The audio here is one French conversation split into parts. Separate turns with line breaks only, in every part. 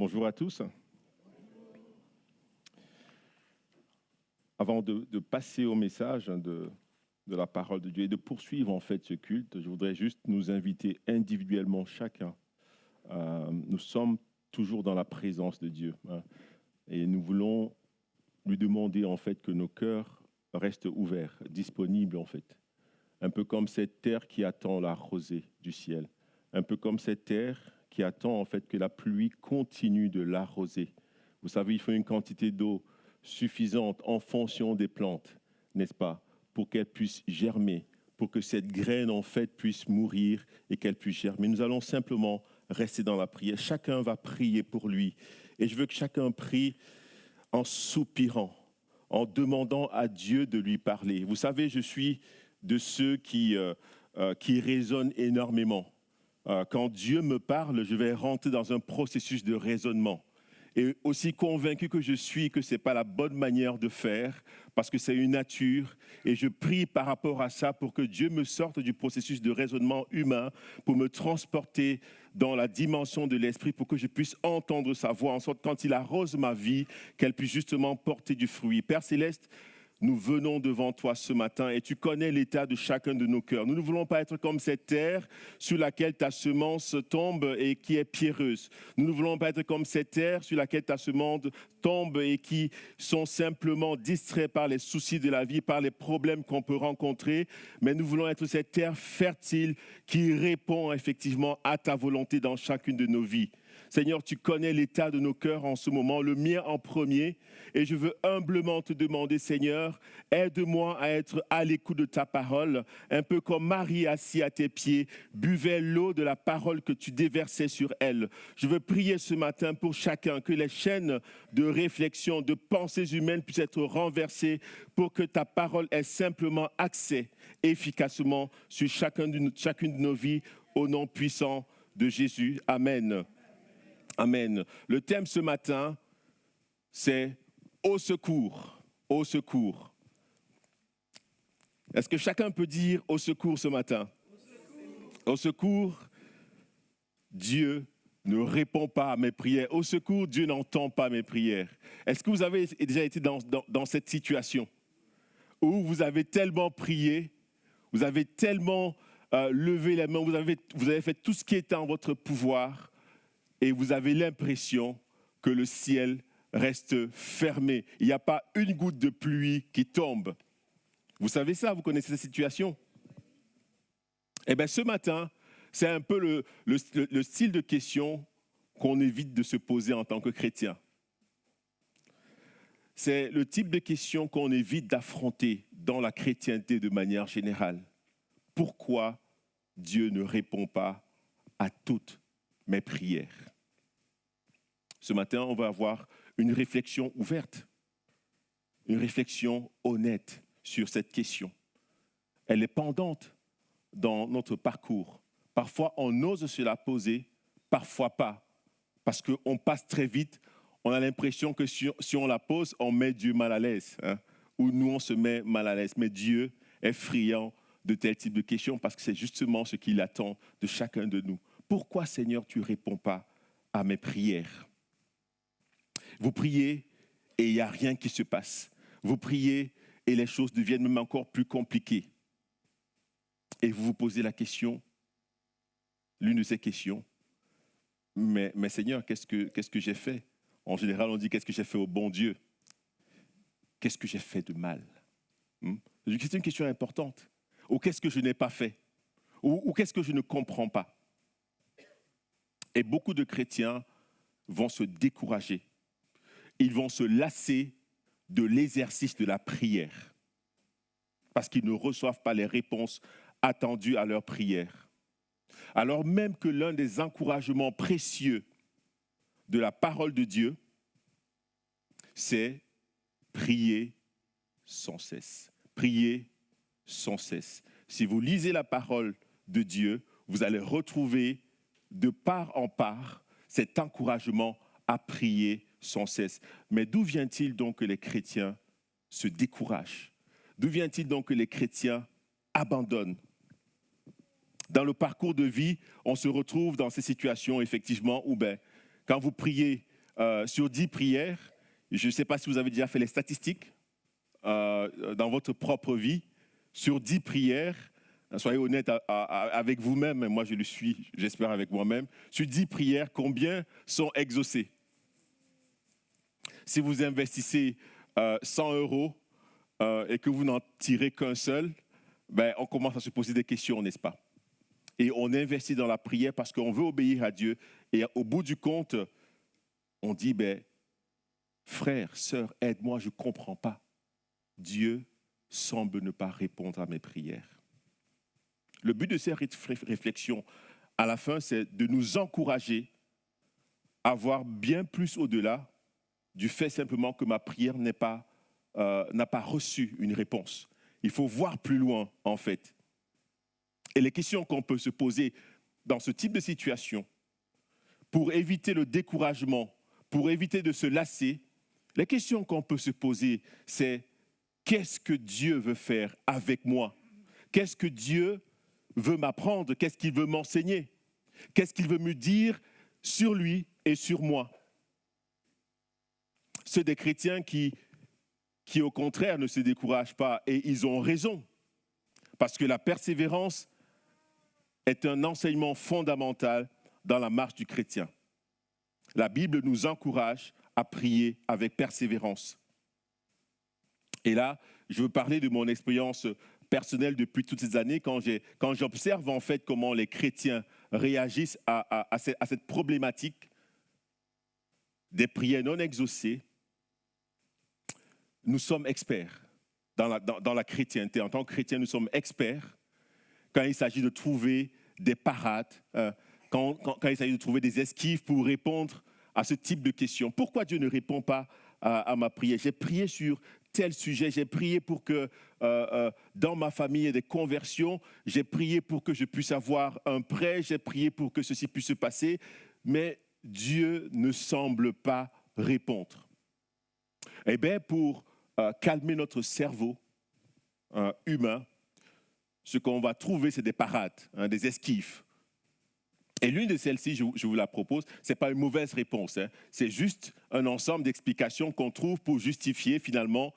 Bonjour à tous. Avant de passer au message de la parole de Dieu et de poursuivre en fait ce culte, je voudrais juste nous inviter individuellement chacun. Nous sommes toujours dans la présence de Dieu, et nous voulons lui demander en fait que nos cœurs restent ouverts, disponibles en fait. Un peu comme cette terre qui attend la rosée du ciel. Un peu comme cette terre qui attend en fait que la pluie continue de l'arroser. Vous savez, il faut une quantité d'eau suffisante en fonction des plantes, n'est-ce pas, pour qu'elles puissent germer, pour que cette graine en fait puisse mourir et qu'elle puisse germer. Nous allons simplement rester dans la prière. Chacun va prier pour lui. Et je veux que chacun prie en soupirant, en demandant à Dieu de lui parler. Vous savez, je suis de ceux qui raisonnent énormément. Quand Dieu me parle, je vais rentrer dans un processus de raisonnement. Et aussi convaincu que je suis que ce n'est pas la bonne manière de faire, parce que c'est une nature. Et je prie par rapport à ça pour que Dieu me sorte du processus de raisonnement humain, pour me transporter dans la dimension de l'esprit, pour que je puisse entendre sa voix, en sorte quand il arrose ma vie, qu'elle puisse justement porter du fruit. Père Céleste, nous venons devant toi ce matin et tu connais l'état de chacun de nos cœurs. Nous ne voulons pas être comme cette terre sur laquelle ta semence tombe et qui est pierreuse. Nous ne voulons pas être comme cette terre sur laquelle ta semence tombe et qui sont simplement distraits par les soucis de la vie, par les problèmes qu'on peut rencontrer. Mais nous voulons être cette terre fertile qui répond effectivement à ta volonté dans chacune de nos vies. Seigneur, tu connais l'état de nos cœurs en ce moment, le mien en premier. Et je veux humblement te demander, Seigneur, aide-moi à être à l'écoute de ta parole, un peu comme Marie assise à tes pieds, buvait l'eau de la parole que tu déversais sur elle. Je veux prier ce matin pour chacun, que les chaînes de réflexion, de pensées humaines puissent être renversées pour que ta parole ait simplement accès efficacement sur chacune de nos vies, au nom puissant de Jésus. Amen. Amen. Le thème ce matin, c'est « Au secours ». Au secours. Est-ce que chacun peut dire « Au secours » ce matin ? Au secours, Dieu ne répond pas à mes prières. Au secours, Dieu n'entend pas mes prières. Est-ce que vous avez déjà été dans cette situation où vous avez tellement prié, vous avez tellement levé les mains, vous avez fait tout ce qui était en votre pouvoir, et vous avez l'impression que le ciel reste fermé. Il n'y a pas une goutte de pluie qui tombe. Vous savez ça, vous connaissez cette situation? Eh bien, ce matin, c'est un peu le style de question qu'on évite de se poser en tant que chrétien. C'est le type de question qu'on évite d'affronter dans la chrétienté de manière générale. Pourquoi Dieu ne répond pas à toutes mes prières? Ce matin, on va avoir une réflexion ouverte, une réflexion honnête sur cette question. Elle est pendante dans notre parcours. Parfois, on ose se la poser, parfois pas, parce qu'on passe très vite. On a l'impression que si on la pose, on met Dieu mal à l'aise, ou nous, on se met mal à l'aise. Mais Dieu est friand de tel type de questions parce que c'est justement ce qu'il attend de chacun de nous. Pourquoi, Seigneur, tu ne réponds pas à mes prières ? Vous priez et il n'y a rien qui se passe. Vous priez et les choses deviennent même encore plus compliquées. Et vous vous posez la question, l'une de ces questions, mais Seigneur, qu'est-ce que j'ai fait? En général, on dit qu'est-ce que j'ai fait au bon Dieu? Qu'est-ce que j'ai fait de mal? C'est une question importante. Ou qu'est-ce que je n'ai pas fait? Ou qu'est-ce que je ne comprends pas? Et beaucoup de chrétiens vont se décourager. Ils vont se lasser de l'exercice de la prière parce qu'ils ne reçoivent pas les réponses attendues à leur prière. Alors même que l'un des encouragements précieux de la parole de Dieu, c'est prier sans cesse. Prier sans cesse. Si vous lisez la parole de Dieu, vous allez retrouver de part en part cet encouragement à prier sans cesse. Mais d'où vient-il donc que les chrétiens se découragent? D'où vient-il donc que les chrétiens abandonnent? Dans le parcours de vie, on se retrouve dans ces situations, effectivement, où quand vous priez sur 10 prières, je ne sais pas si vous avez déjà fait les statistiques dans votre propre vie, sur 10 prières, soyez honnête avec vous-même, moi je le suis, j'espère avec moi-même, sur 10 prières, combien sont exaucées? Si vous investissez 100 euros et que vous n'en tirez qu'un seul, ben, on commence à se poser des questions, n'est-ce pas? Et on investit dans la prière parce qu'on veut obéir à Dieu. Et au bout du compte, on dit, ben, frère, sœur, aide-moi, je ne comprends pas. Dieu semble ne pas répondre à mes prières. Le but de ces réflexions, à la fin, c'est de nous encourager à voir bien plus au-delà du fait simplement que ma prière n'a pas reçu une réponse. Il faut voir plus loin, en fait. Et les questions qu'on peut se poser dans ce type de situation, pour éviter le découragement, pour éviter de se lasser, les questions qu'on peut se poser, c'est qu'est-ce que Dieu veut faire avec moi? Qu'est-ce que Dieu veut m'apprendre? Qu'est-ce qu'il veut m'enseigner? Qu'est-ce qu'il veut me dire sur lui et sur moi? Ceux des chrétiens qui au contraire ne se découragent pas, et ils ont raison, parce que la persévérance est un enseignement fondamental dans la marche du chrétien. La Bible nous encourage à prier avec persévérance. Et là, je veux parler de mon expérience personnelle depuis toutes ces années, quand j'observe en fait comment les chrétiens réagissent à cette problématique des prières non exaucées. Nous sommes experts dans la chrétienté. En tant que chrétiens, nous sommes experts quand il s'agit de trouver des parades, quand il s'agit de trouver des esquives pour répondre à ce type de questions. Pourquoi Dieu ne répond pas à ma prière? J'ai prié sur tel sujet, j'ai prié pour que dans ma famille il y ait des conversions, j'ai prié pour que je puisse avoir un prêt, j'ai prié pour que ceci puisse se passer, mais Dieu ne semble pas répondre. Eh bien, pour calmer notre cerveau humain, ce qu'on va trouver, c'est des parades, des esquives. Et l'une de celles-ci, je vous la propose, ce n'est pas une mauvaise réponse, c'est juste un ensemble d'explications qu'on trouve pour justifier finalement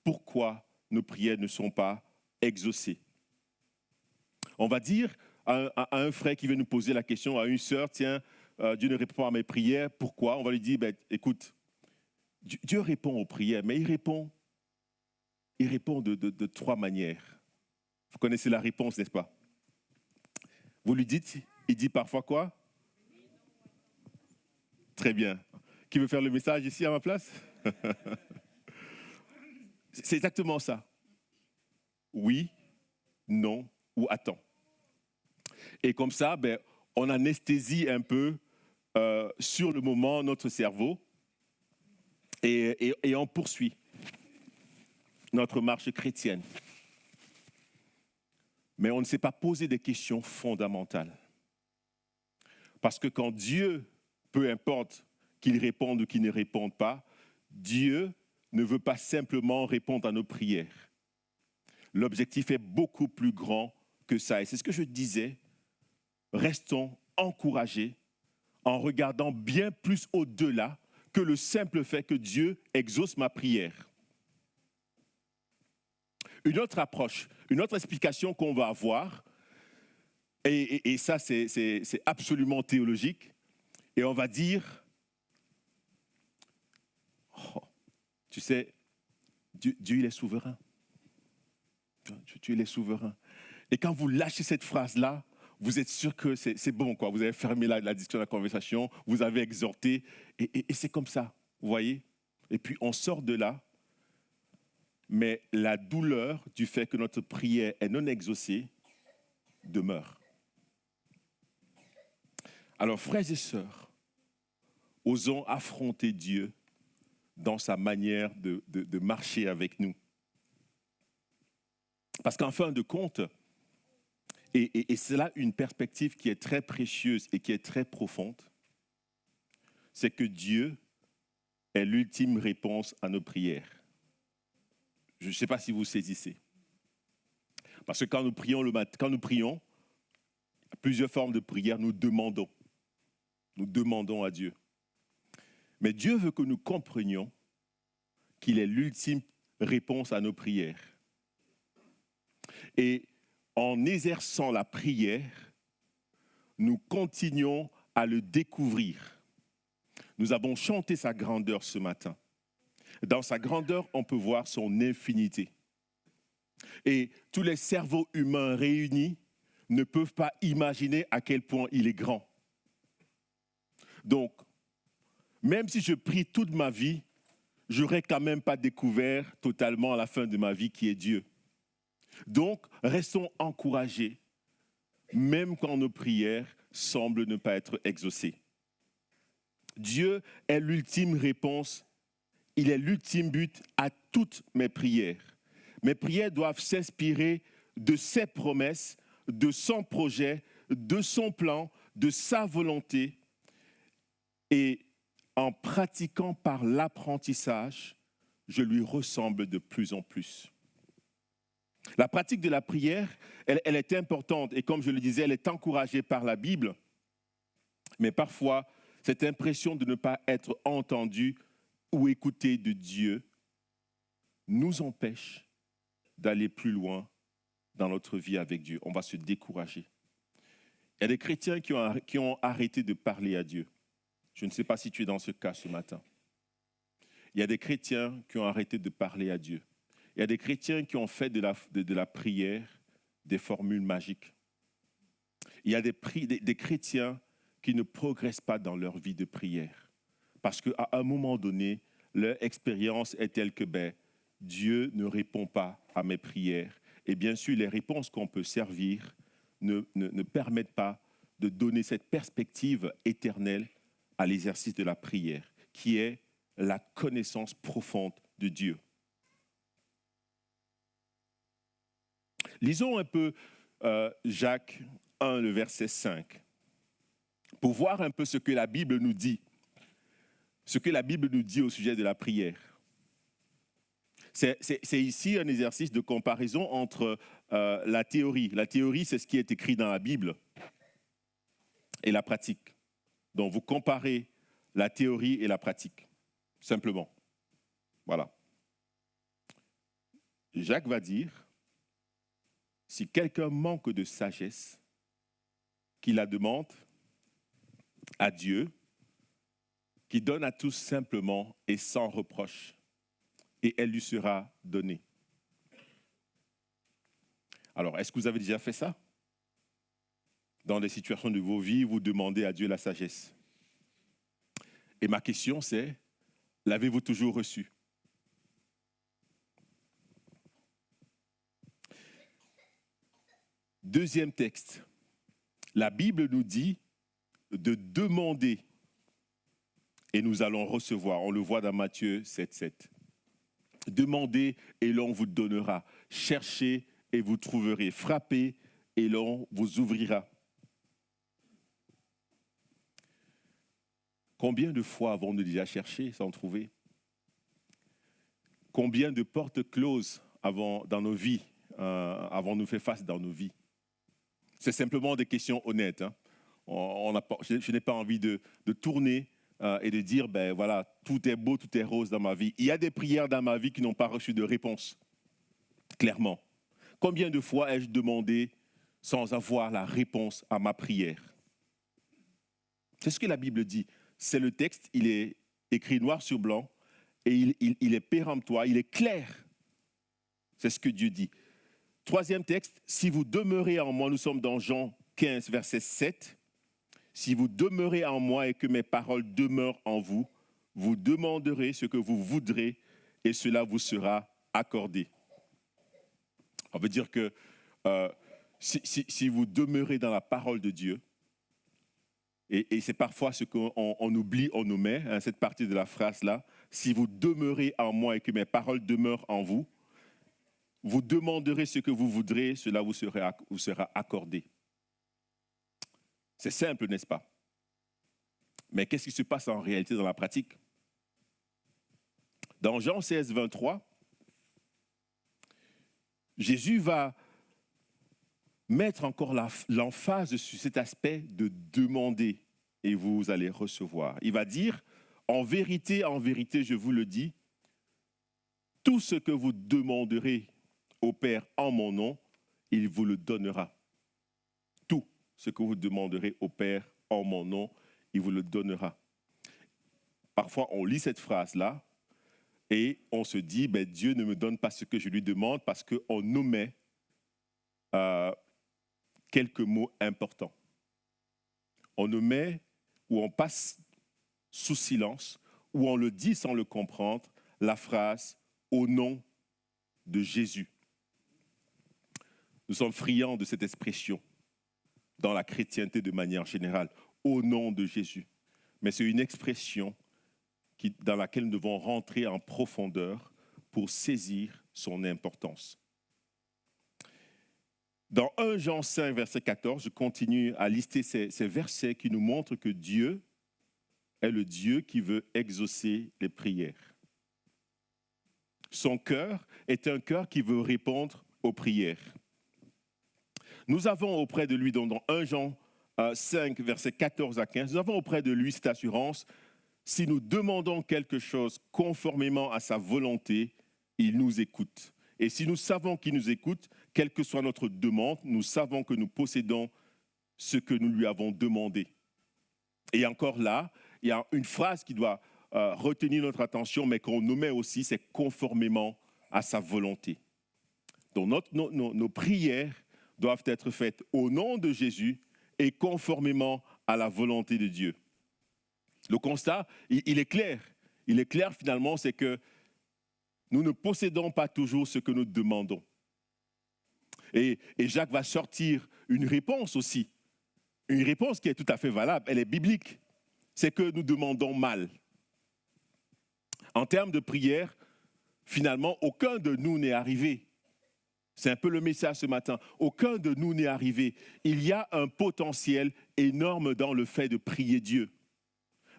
pourquoi nos prières ne sont pas exaucées. On va dire à un frère qui veut nous poser la question, à une sœur, tiens, Dieu ne répond pas à mes prières, pourquoi? On va lui dire, ben, écoute, Dieu répond aux prières, mais il répond de 3 manières. Vous connaissez la réponse, n'est-ce pas? Vous lui dites, il dit parfois quoi? Très bien. Qui veut faire le message ici à ma place? C'est exactement ça. Oui, non ou attends. Et comme ça, ben, on anesthésie un peu sur le moment notre cerveau et on poursuit notre marche chrétienne. Mais on ne s'est pas posé des questions fondamentales. Parce que quand Dieu, peu importe qu'il réponde ou qu'il ne réponde pas, Dieu ne veut pas simplement répondre à nos prières. L'objectif est beaucoup plus grand que ça. Et c'est ce que je disais, restons encouragés en regardant bien plus au-delà que le simple fait que Dieu exauce ma prière. Une autre approche, une autre explication qu'on va avoir, et ça c'est absolument théologique, et on va dire, oh, tu sais, Dieu il est souverain. Dieu il est souverain. Et quand vous lâchez cette phrase-là, vous êtes sûr que c'est bon, quoi. Vous avez fermé la discussion, la conversation, vous avez exhorté, et c'est comme ça, vous voyez. Et puis on sort de là, mais la douleur du fait que notre prière est non exaucée demeure. Alors, frères et sœurs, osons affronter Dieu dans sa manière de marcher avec nous. Parce qu'en fin de compte, et c'est là une perspective qui est très précieuse et qui est très profonde, c'est que Dieu est l'ultime réponse à nos prières. Je ne sais pas si vous saisissez. Parce que quand nous prions plusieurs formes de prière, nous demandons à Dieu. Mais Dieu veut que nous comprenions qu'il est l'ultime réponse à nos prières. Et en exerçant la prière, nous continuons à le découvrir. Nous avons chanté sa grandeur ce matin. Dans sa grandeur, on peut voir son infinité. Et tous les cerveaux humains réunis ne peuvent pas imaginer à quel point il est grand. Donc, même si je prie toute ma vie, je n'aurai quand même pas découvert totalement à la fin de ma vie qui est Dieu. Donc, restons encouragés, même quand nos prières semblent ne pas être exaucées. Dieu est l'ultime réponse, il est l'ultime but à toutes mes prières. Mes prières doivent s'inspirer de ses promesses, de son projet, de son plan, de sa volonté. Et en pratiquant par l'apprentissage, je lui ressemble de plus en plus. La pratique de la prière, elle est importante et comme je le disais, elle est encouragée par la Bible. Mais parfois, cette impression de ne pas être entendu ou écouté de Dieu nous empêche d'aller plus loin dans notre vie avec Dieu. On va se décourager. Il y a des chrétiens qui ont arrêté de parler à Dieu. Je ne sais pas si tu es dans ce cas ce matin. Il y a des chrétiens qui ont arrêté de parler à Dieu. Il y a des chrétiens qui ont fait de la prière des formules magiques. Il y a des chrétiens qui ne progressent pas dans leur vie de prière. Parce qu'à un moment donné, leur expérience est telle que Dieu ne répond pas à mes prières. Et bien sûr, les réponses qu'on peut servir ne permettent pas de donner cette perspective éternelle à l'exercice de la prière, qui est la connaissance profonde de Dieu. Lisons un peu Jacques 1, le verset 5, pour voir un peu ce que la Bible nous dit. Ce que la Bible nous dit au sujet de la prière. C'est ici un exercice de comparaison entre la théorie. La théorie, c'est ce qui est écrit dans la Bible et la pratique. Donc, vous comparez la théorie et la pratique, simplement. Voilà. Jacques va dire, si quelqu'un manque de sagesse, qu'il la demande à Dieu, qui donne à tous simplement et sans reproche, et elle lui sera donnée. Alors, est-ce que vous avez déjà fait ça? Dans des situations de vos vies, vous demandez à Dieu la sagesse. Et ma question c'est, l'avez-vous toujours reçue? Deuxième texte, la Bible nous dit de demander et nous allons recevoir. On le voit dans Matthieu 7,7. Demandez et l'on vous donnera. Cherchez et vous trouverez. Frappez et l'on vous ouvrira. Combien de fois avons-nous déjà cherché sans trouver? Combien de portes closes dans nos vies avons-nous fait face dans nos vies? C'est simplement des questions honnêtes. Hein. Je n'ai pas envie de tourner et de dire, voilà, tout est beau, tout est rose dans ma vie. Il y a des prières dans ma vie qui n'ont pas reçu de réponse, clairement. Combien de fois ai-je demandé sans avoir la réponse à ma prière? C'est ce que la Bible dit. C'est le texte, il est écrit noir sur blanc et il est péremptoire, il est clair. C'est ce que Dieu dit. Troisième texte, si vous demeurez en moi, nous sommes dans Jean 15, verset 7. Si vous demeurez en moi et que mes paroles demeurent en vous, vous demanderez ce que vous voudrez et cela vous sera accordé. On veut dire que si vous demeurez dans la parole de Dieu, et c'est parfois ce qu'on oublie, on omet, hein, cette partie de la phrase-là, si vous demeurez en moi et que mes paroles demeurent en vous, vous demanderez ce que vous voudrez, cela vous sera accordé. C'est simple, n'est-ce pas? Mais qu'est-ce qui se passe en réalité dans la pratique? Dans Jean 16, 23, Jésus va mettre encore l'emphase sur cet aspect de demander et vous allez recevoir. Il va dire, en vérité, je vous le dis, tout ce que vous demanderez au Père en mon nom, il vous le donnera. Tout ce que vous demanderez au Père en mon nom, il vous le donnera. Parfois, on lit cette phrase-là et on se dit, Dieu ne me donne pas ce que je lui demande parce qu'on omet quelques mots importants. On omet ou on passe sous silence ou on le dit sans le comprendre, la phrase « au nom de Jésus ». Nous sommes friands de cette expression dans la chrétienté de manière générale, « au nom de Jésus ». Mais c'est une expression dans laquelle nous devons rentrer en profondeur pour saisir son importance. Dans 1 Jean 5, verset 14, je continue à lister ces versets qui nous montrent que Dieu est le Dieu qui veut exaucer les prières. Son cœur est un cœur qui veut répondre aux prières. Nous avons auprès de lui, dans 1 Jean 5, verset 14 à 15, nous avons auprès de lui cette assurance, si nous demandons quelque chose conformément à sa volonté, il nous écoute. Et si nous savons qu'il nous écoute, quelle que soit notre demande, nous savons que nous possédons ce que nous lui avons demandé. Et encore là, il y a une phrase qui doit retenir notre attention, mais qu'on nommait aussi, c'est conformément à sa volonté. Donc nos prières doivent être faites au nom de Jésus et conformément à la volonté de Dieu. Le constat, il est clair. Il est clair finalement, c'est que nous ne possédons pas toujours ce que nous demandons. Et Jacques va sortir une réponse aussi. Une réponse qui est tout à fait valable, elle est biblique. C'est que nous demandons mal. En termes de prière, finalement, aucun de nous n'est arrivé. C'est un peu le message ce matin. Aucun de nous n'est arrivé. Il y a un potentiel énorme dans le fait de prier Dieu.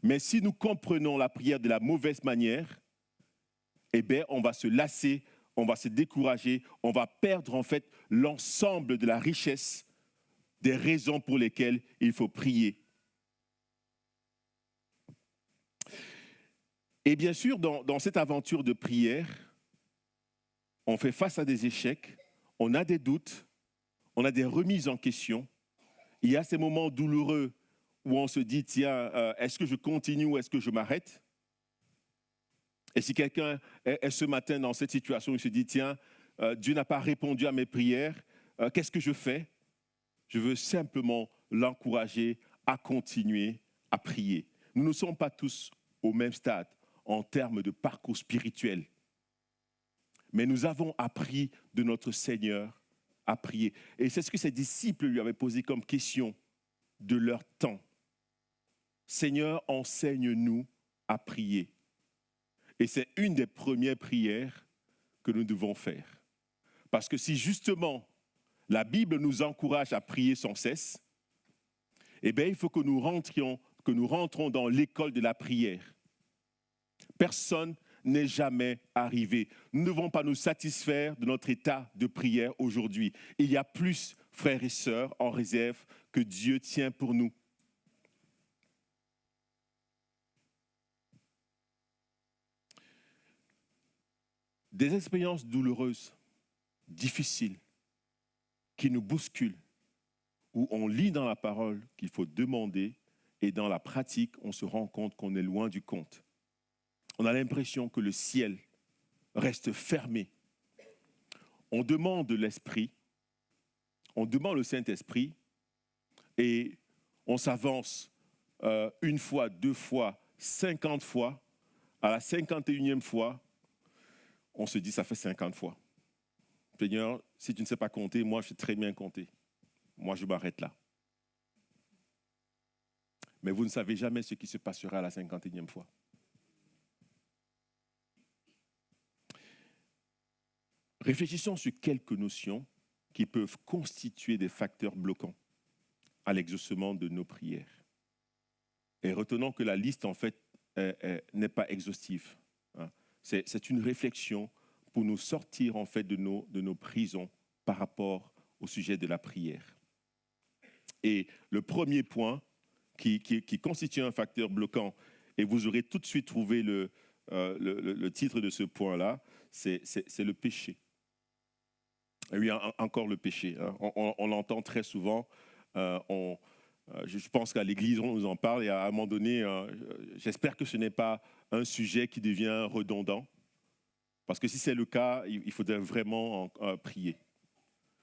Mais si nous comprenons la prière de la mauvaise manière, eh bien, on va se lasser, on va se décourager, on va perdre en fait l'ensemble de la richesse des raisons pour lesquelles il faut prier. Et bien sûr, dans cette aventure de prière, on fait face à des échecs, on a des doutes, on a des remises en question. Il y a ces moments douloureux où on se dit, tiens, est-ce que je continue ou est-ce que je m'arrête ? Et si quelqu'un est ce matin dans cette situation, il se dit, tiens, Dieu n'a pas répondu à mes prières, qu'est-ce que je fais ? Je veux simplement l'encourager à continuer à prier. Nous ne sommes pas tous au même stade en termes de parcours spirituel. Mais nous avons appris de notre Seigneur à prier. Et c'est ce que ses disciples lui avaient posé comme question de leur temps. Seigneur, enseigne-nous à prier. Et c'est une des premières prières que nous devons faire. Parce que si justement la Bible nous encourage à prier sans cesse, eh bien il faut que nous rentrons dans l'école de la prière. Personne n'est jamais arrivé. Nous ne devons pas nous satisfaire de notre état de prière aujourd'hui. Il y a plus, frères et sœurs, en réserve que Dieu tient pour nous. Des expériences douloureuses, difficiles, qui nous bousculent, où on lit dans la parole qu'il faut demander et dans la pratique, on se rend compte qu'on est loin du compte. On a l'impression que le ciel reste fermé. On demande l'Esprit, on demande le Saint-Esprit et on s'avance une fois, 2 fois, 50 fois. À la 51e fois, on se dit ça fait 50 fois. Seigneur, si tu ne sais pas compter, moi je sais très bien compter. Moi je m'arrête là. Mais vous ne savez jamais ce qui se passera à la 51e fois. Réfléchissons sur quelques notions qui peuvent constituer des facteurs bloquants à l'exaucement de nos prières. Et retenons que la liste, en fait, n'est pas exhaustive. C'est une réflexion pour nous sortir, en fait, de nos prisons par rapport au sujet de la prière. Et le premier point qui constitue un facteur bloquant Et vous aurez tout de suite trouvé le titre de ce point-là, c'est le péché. Et oui, encore le péché. Hein. On l'entend très souvent. Je pense qu'à l'Église, on nous en parle. Et à un moment donné, j'espère que ce n'est pas un sujet qui devient redondant. Parce que si c'est le cas, il faudrait vraiment prier.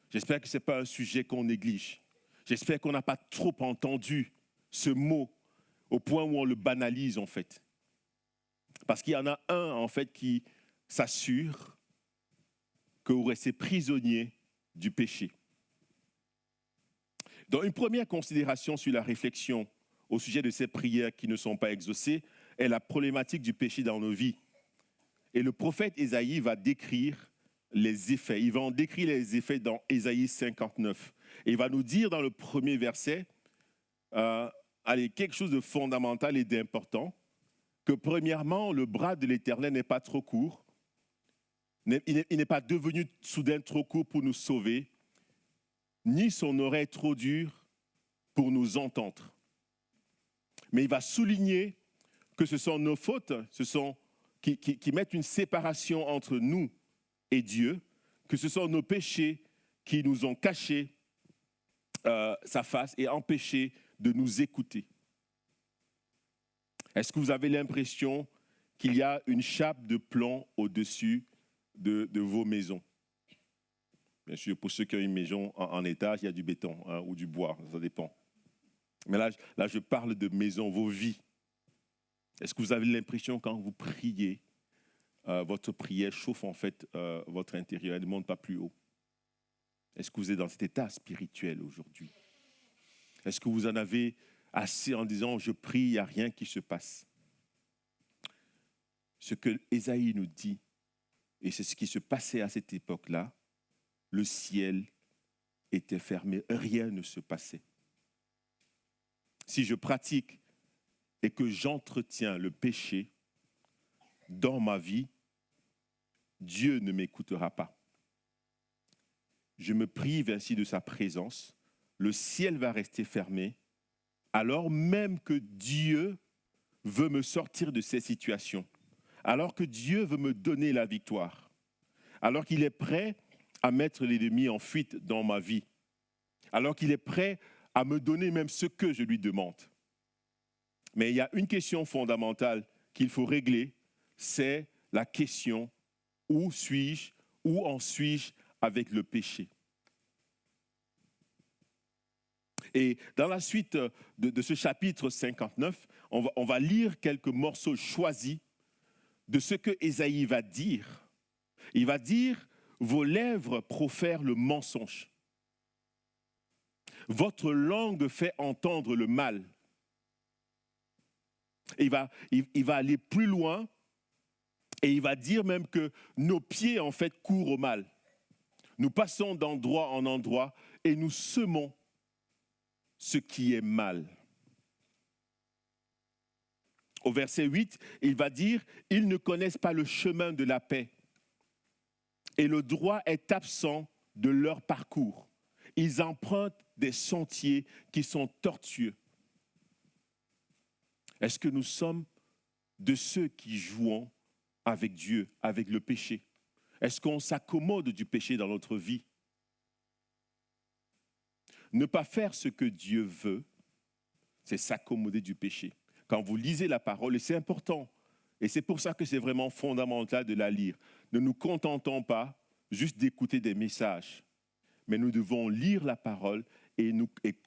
J'espère que ce n'est pas un sujet qu'on néglige. J'espère qu'on n'a pas trop entendu ce mot au point où on le banalise, en fait. Parce qu'il y en a un, en fait, qui s'assure que vous restez prisonnier du péché. Donc, une première considération sur la réflexion au sujet de ces prières qui ne sont pas exaucées est la problématique du péché dans nos vies. Et le prophète Ésaïe va décrire les effets. Il va en décrire les effets dans Ésaïe 59. Et il va nous dire dans le premier verset, quelque chose de fondamental et d'important, que premièrement, le bras de l'Éternel n'est pas trop court. Il n'est pas devenu soudain trop court pour nous sauver, ni son oreille trop dure pour nous entendre. Mais il va souligner que ce sont nos fautes, qui mettent une séparation entre nous et Dieu, que ce sont nos péchés qui nous ont caché sa face et empêché de nous écouter. Est-ce que vous avez l'impression qu'il y a une chape de plomb au-dessus de vos maisons? Bien sûr, pour ceux qui ont une maison en étage, il y a du béton ou du bois, ça dépend. Mais là, je parle de maison, vos vies. Est-ce que vous avez l'impression quand vous priez, votre prière chauffe en fait votre intérieur, elle ne monte pas plus haut? Est-ce que vous êtes dans cet état spirituel aujourd'hui? Est-ce que vous en avez assez en disant « je prie, il n'y a rien qui se passe ». Ce que Ésaïe nous dit, et c'est ce qui se passait à cette époque-là, le ciel était fermé, rien ne se passait. Si je pratique et que j'entretiens le péché dans ma vie, Dieu ne m'écoutera pas. Je me prive ainsi de sa présence, le ciel va rester fermé, alors même que Dieu veut me sortir de ces situations, alors que Dieu veut me donner la victoire, alors qu'il est prêt à mettre l'ennemi en fuite dans ma vie, alors qu'il est prêt à me donner même ce que je lui demande. Mais il y a une question fondamentale qu'il faut régler, c'est la question « où suis-je, où en suis-je avec le péché ?» Et dans la suite de ce chapitre 59, on va lire quelques morceaux choisis de ce que Ésaïe va dire. Il va dire « Vos lèvres profèrent le mensonge. Votre langue fait entendre le mal. » Et il va aller plus loin et il va dire même que nos pieds en fait courent au mal. Nous passons d'endroit en endroit et nous semons ce qui est mal. Au verset 8, il va dire « Ils ne connaissent pas le chemin de la paix et le droit est absent de leur parcours. Ils empruntent des sentiers qui sont tortueux. » Est-ce que nous sommes de ceux qui jouons avec Dieu, avec le péché? Est-ce qu'on s'accommode du péché dans notre vie? Ne pas faire ce que Dieu veut, c'est s'accommoder du péché. Quand vous lisez la parole, et c'est important, et c'est pour ça que c'est vraiment fondamental de la lire, ne nous contentons pas juste d'écouter des messages, mais nous devons lire la parole et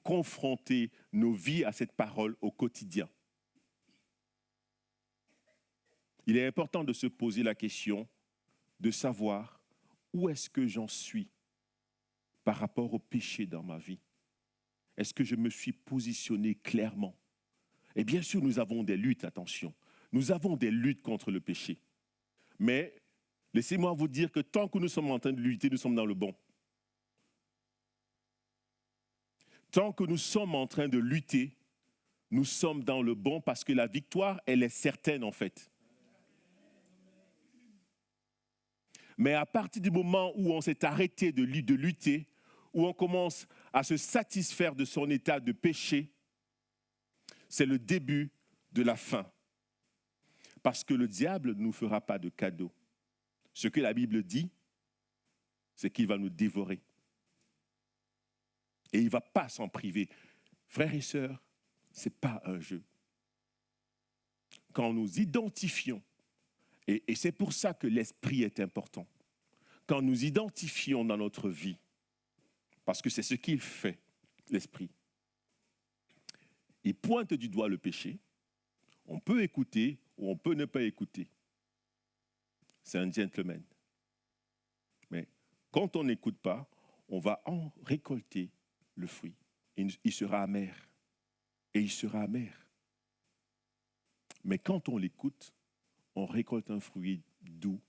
confronter nos vies à cette parole au quotidien. Il est important de se poser la question de savoir où est-ce que j'en suis par rapport au péché dans ma vie. Est-ce que je me suis positionné clairement? Et bien sûr, nous avons des luttes, attention. Nous avons des luttes contre le péché. Mais laissez-moi vous dire que tant que nous sommes en train de lutter, nous sommes dans le bon. Tant que nous sommes en train de lutter, nous sommes dans le bon parce que la victoire, elle est certaine en fait. Mais à partir du moment où on s'est arrêté de lutter, où on commence à se satisfaire de son état de péché, c'est le début de la fin. Parce que le diable ne nous fera pas de cadeau. Ce que la Bible dit, c'est qu'il va nous dévorer. Et il ne va pas s'en priver. Frères et sœurs, ce n'est pas un jeu. Quand nous identifions, et c'est pour ça que l'esprit est important, quand nous identifions dans notre vie, parce que c'est ce qu'il fait, l'esprit, il pointe du doigt le péché, on peut écouter ou on peut ne pas écouter. C'est un gentleman. Mais quand on n'écoute pas, on va en récolter le fruit. Il sera amer. Et il sera amer. Mais quand on l'écoute, on récolte un fruit doux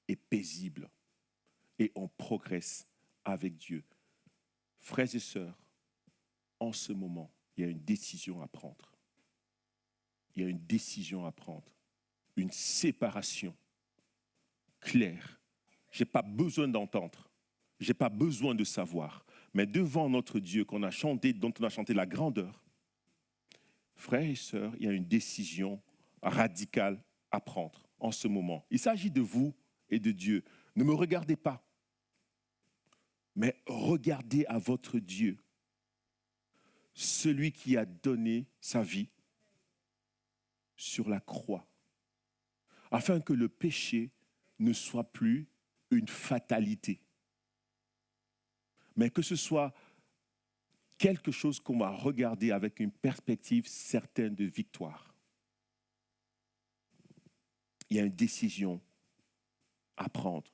et paisible. Et on progresse avec Dieu. Frères et sœurs, en ce moment, il y a une décision à prendre. Il y a une décision à prendre. Une séparation claire. Je n'ai pas besoin d'entendre. Je n'ai pas besoin de savoir. Mais devant notre Dieu qu'on a chanté, dont on a chanté la grandeur, frères et sœurs, il y a une décision radicale à prendre en ce moment. Il s'agit de vous et de Dieu. Ne me regardez pas, mais regardez à votre Dieu, celui qui a donné sa vie sur la croix, afin que le péché ne soit plus une fatalité, mais que ce soit quelque chose qu'on va regarder avec une perspective certaine de victoire. Il y a une décision à prendre.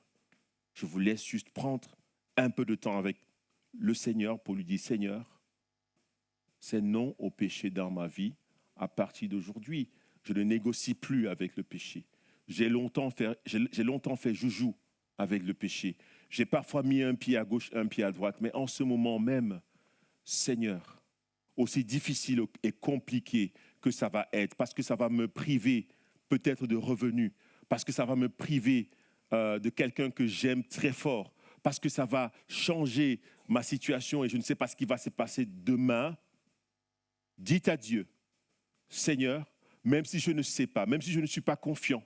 Je vous laisse juste prendre un peu de temps avec le Seigneur pour lui dire, Seigneur, c'est non au péché dans ma vie. À partir d'aujourd'hui, je ne négocie plus avec le péché. J'ai longtemps fait joujou avec le péché. J'ai parfois mis un pied à gauche, un pied à droite, mais en ce moment même, Seigneur, aussi difficile et compliqué que ça va être, parce que ça va me priver peut-être de revenus, parce que ça va me priver de quelqu'un que j'aime très fort, parce que ça va changer ma situation et je ne sais pas ce qui va se passer demain. Dites à Dieu, Seigneur, même si je ne sais pas, même si je ne suis pas confiant,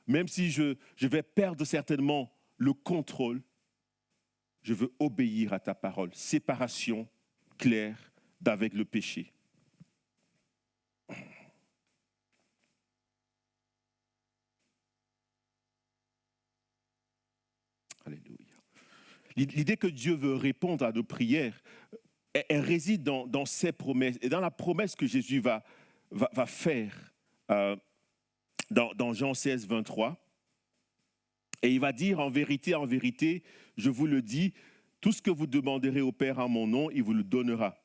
même si je vais perdre certainement le contrôle, je veux obéir à ta parole. Séparation claire d'avec le péché. Alléluia. L'idée que Dieu veut répondre à nos prières, elle réside dans ses promesses et dans la promesse que Jésus va faire dans Jean 16, 23. Et il va dire, en vérité, je vous le dis, tout ce que vous demanderez au Père en mon nom, il vous le donnera.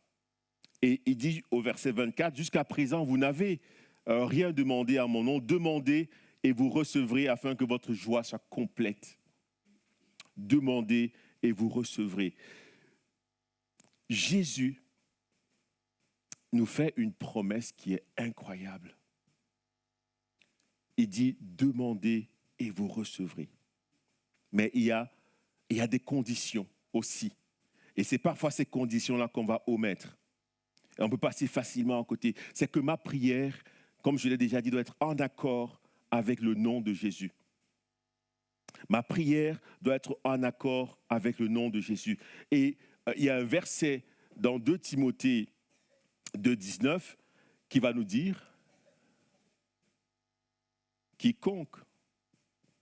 Et il dit au verset 24, jusqu'à présent, vous n'avez rien demandé à mon nom, demandez et vous recevrez afin que votre joie soit complète. Demandez et vous recevrez. Jésus nous fait une promesse qui est incroyable. Il dit, demandez et vous recevrez. Mais il y a des conditions aussi. Et c'est parfois ces conditions-là qu'on va omettre. Et on peut passer facilement à côté. C'est que ma prière, comme je l'ai déjà dit, doit être en accord avec le nom de Jésus. Ma prière doit être en accord avec le nom de Jésus. Et il y a un verset dans 2 Timothée 2,19 qui va nous dire « Quiconque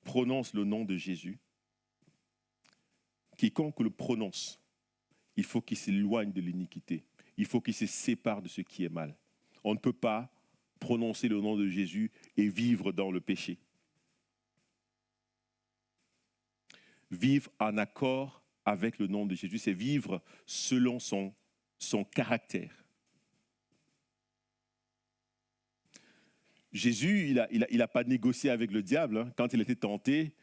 prononce le nom de Jésus, quiconque le prononce, il faut qu'il s'éloigne de l'iniquité. Il faut qu'il se sépare de ce qui est mal. On ne peut pas prononcer le nom de Jésus et vivre dans le péché. Vivre en accord avec le nom de Jésus, c'est vivre selon son caractère. Jésus, il a pas négocié avec le diable. Hein. Quand il était tenté,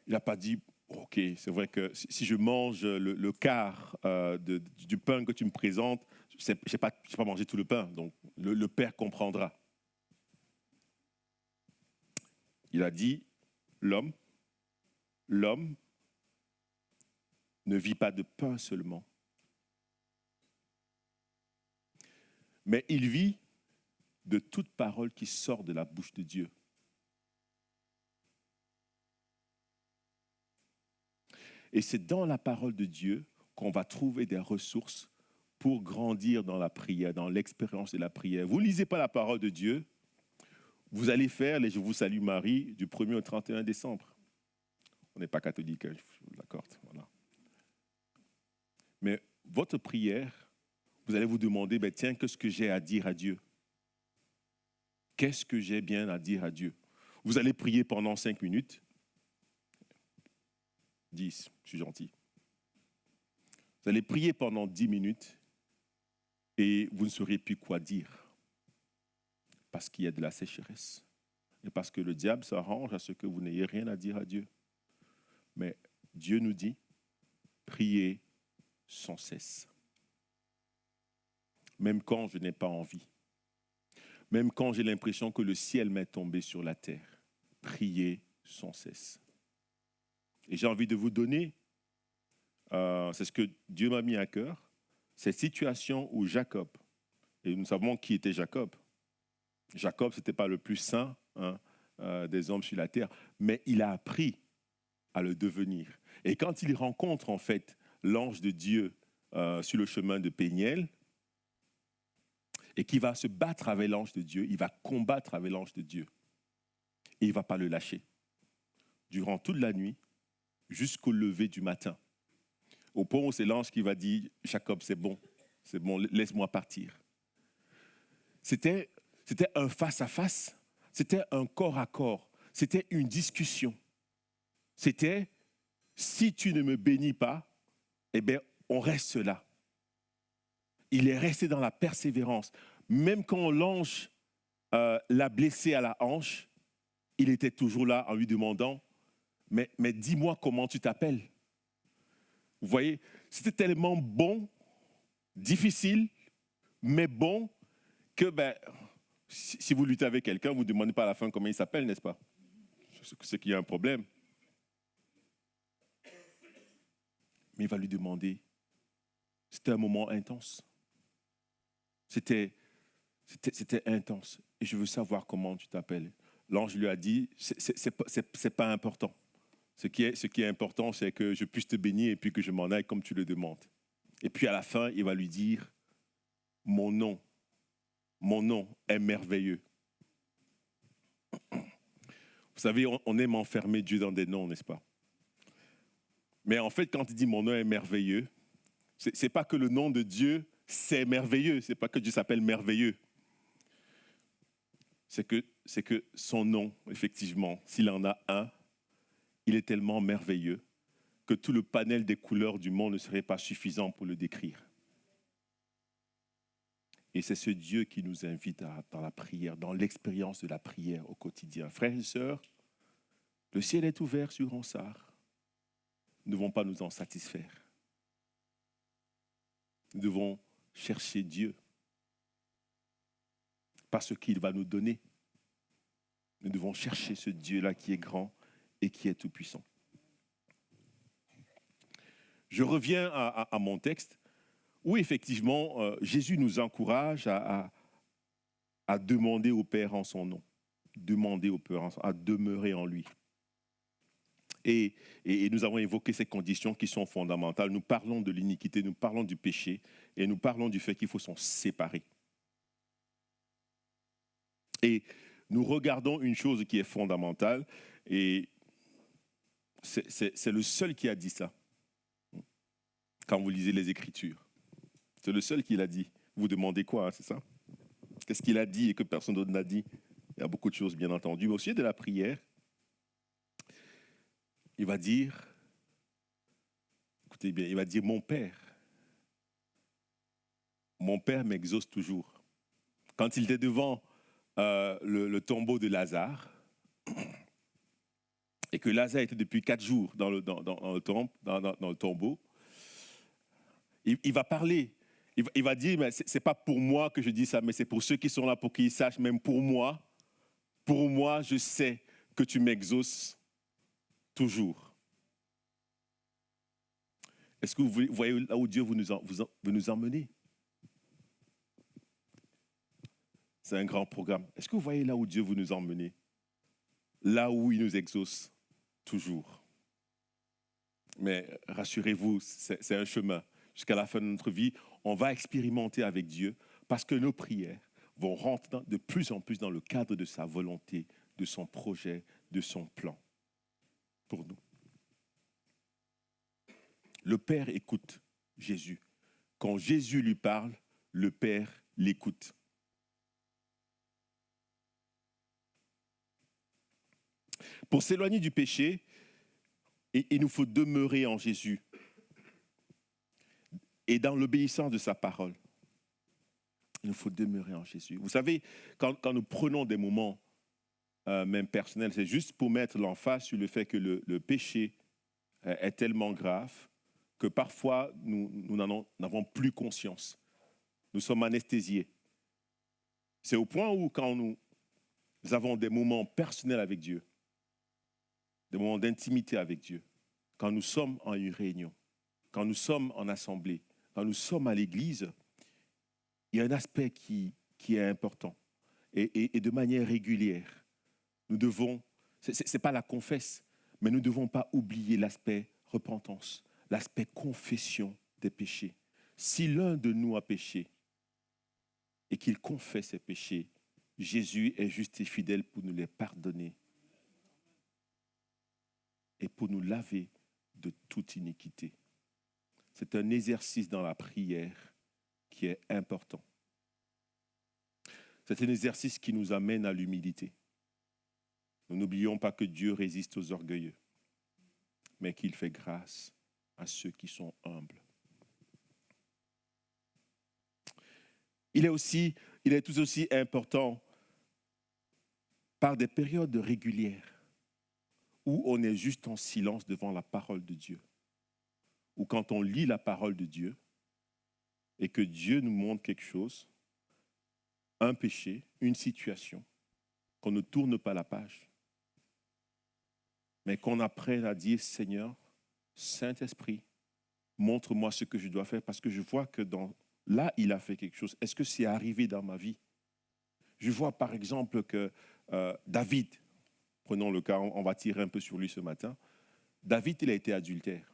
il n'a pas dit « Ok, c'est vrai que si je mange le quart du pain que tu me présentes, je n'ai pas mangé tout le pain, donc le Père comprendra. » Il a dit « L'homme ne vit pas de pain seulement, mais il vit de toute parole qui sort de la bouche de Dieu. Et c'est dans la parole de Dieu qu'on va trouver des ressources pour grandir dans la prière, dans l'expérience de la prière. Vous ne lisez pas la parole de Dieu, vous allez faire les Je vous salue Marie du 1er au 31 décembre. On n'est pas catholique, hein, je vous l'accorde. Voilà. Mais votre prière, vous allez vous demander, tiens, qu'est-ce que j'ai à dire à Dieu? Qu'est-ce que j'ai bien à dire à Dieu? Vous allez prier pendant 5 minutes. 10, je suis gentil. Vous allez prier pendant 10 minutes et vous ne saurez plus quoi dire. Parce qu'il y a de la sécheresse. Et parce que le diable s'arrange à ce que vous n'ayez rien à dire à Dieu. Mais Dieu nous dit, priez sans cesse. Même quand je n'ai pas envie. Même quand j'ai l'impression que le ciel m'est tombé sur la terre. Priez sans cesse. Et j'ai envie de vous donner, c'est ce que Dieu m'a mis à cœur, cette situation où Jacob, et nous savons qui était Jacob. Jacob, ce n'était pas le plus saint des hommes sur la terre, mais il a appris à le devenir. Et quand il rencontre en fait l'ange de Dieu sur le chemin de Péniel, et qu'il va se battre avec l'ange de Dieu, il va combattre avec l'ange de Dieu. Et il ne va pas le lâcher. Durant toute la nuit, jusqu'au lever du matin. Au point où c'est l'ange qui va dire, Jacob, c'est bon, laisse-moi partir. C'était un face-à-face, c'était un corps à corps, c'était une discussion. C'était, si tu ne me bénis pas, eh bien, on reste là. Il est resté dans la persévérance. Même quand l'ange l'a blessé à la hanche, il était toujours là en lui demandant, mais dis-moi comment tu t'appelles. Vous voyez, c'était tellement bon, difficile, mais bon, que si vous luttez avec quelqu'un, vous ne demandez pas à la fin comment il s'appelle, n'est-ce pas? C'est qu'il y a un problème. Mais il va lui demander. C'était un moment intense. C'était intense. Et je veux savoir comment tu t'appelles. L'ange lui a dit, c'est pas important. Ce qui est important, c'est que je puisse te bénir et puis que je m'en aille comme tu le demandes. Et puis à la fin, il va lui dire, mon nom est merveilleux. Vous savez, on aime enfermer Dieu dans des noms, n'est-ce pas? Mais en fait, quand il dit mon nom est merveilleux, c'est pas que le nom de Dieu, c'est merveilleux. C'est pas que Dieu s'appelle merveilleux. C'est que son nom, effectivement, s'il en a un, il est tellement merveilleux que tout le panel des couleurs du monde ne serait pas suffisant pour le décrire. Et c'est ce Dieu qui nous invite dans la prière, dans l'expérience de la prière au quotidien. Frères et sœurs, le ciel est ouvert sur Ronsard. Nous ne devons pas nous en satisfaire. Nous devons chercher Dieu parce qu'il va nous donner. Nous devons chercher ce Dieu-là qui est grand et qui est tout-puissant. Je reviens à mon texte où effectivement Jésus nous encourage à demander au Père en son nom, demander au Père à demeurer en lui. Et nous avons évoqué ces conditions qui sont fondamentales. Nous parlons de l'iniquité, nous parlons du péché et nous parlons du fait qu'il faut s'en séparer. Et nous regardons une chose qui est fondamentale et c'est le seul qui a dit ça. Quand vous lisez les Écritures, c'est le seul qui l'a dit. Vous demandez quoi, c'est ça? Qu'est-ce qu'il a dit et que personne d'autre n'a dit? Il y a beaucoup de choses, bien entendu. Mais au sujet de la prière, il va dire, écoutez bien, il va dire, mon Père m'exauce toujours. Quand il était devant le tombeau de Lazare, et que Lazare était depuis 4 jours dans le tombeau, il va parler. Il va dire, mais ce n'est pas pour moi que je dis ça, mais c'est pour ceux qui sont là, pour qu'ils sachent, même pour moi, je sais que tu m'exauces toujours. Est-ce que vous voyez là où Dieu veut nous emmener? C'est un grand programme. Est-ce que vous voyez là où Dieu veut nous emmener? Là où il nous exauce toujours. Mais rassurez-vous, c'est un chemin. Jusqu'à la fin de notre vie, on va expérimenter avec Dieu parce que nos prières vont rentrer de plus en plus dans le cadre de sa volonté, de son projet, de son plan pour nous. Le Père écoute Jésus. Quand Jésus lui parle, le Père l'écoute. Pour s'éloigner du péché, il nous faut demeurer en Jésus et dans l'obéissance de sa parole. Il nous faut demeurer en Jésus. Vous savez, quand nous prenons des moments même personnels, c'est juste pour mettre l'emphase sur le fait que le péché est tellement grave que parfois nous n'avons plus conscience. Nous sommes anesthésiés. C'est au point où quand nous avons des moments personnels avec Dieu, des moments d'intimité avec Dieu, quand nous sommes en une réunion, quand nous sommes en assemblée, quand nous sommes à l'église, il y a un aspect qui est important. Et de manière régulière, nous devons, ce n'est pas la confesse, mais nous ne devons pas oublier l'aspect repentance, l'aspect confession des péchés. Si l'un de nous a péché et qu'il confesse ses péchés, Jésus est juste et fidèle pour nous les pardonner et pour nous laver de toute iniquité. C'est un exercice dans la prière qui est important. C'est un exercice qui nous amène à l'humilité. Nous n'oublions pas que Dieu résiste aux orgueilleux, mais qu'il fait grâce à ceux qui sont humbles. Il est tout aussi important par des périodes régulières où on est juste en silence devant la parole de Dieu. Ou quand on lit la parole de Dieu et que Dieu nous montre quelque chose, un péché, une situation, qu'on ne tourne pas la page, mais qu'on apprenne à dire, Seigneur, Saint-Esprit, montre-moi ce que je dois faire parce que je vois que là, il a fait quelque chose. Est-ce que c'est arrivé dans ma vie? Je vois par exemple que David, prenons le cas, on va tirer un peu sur lui ce matin, David, il a été adultère.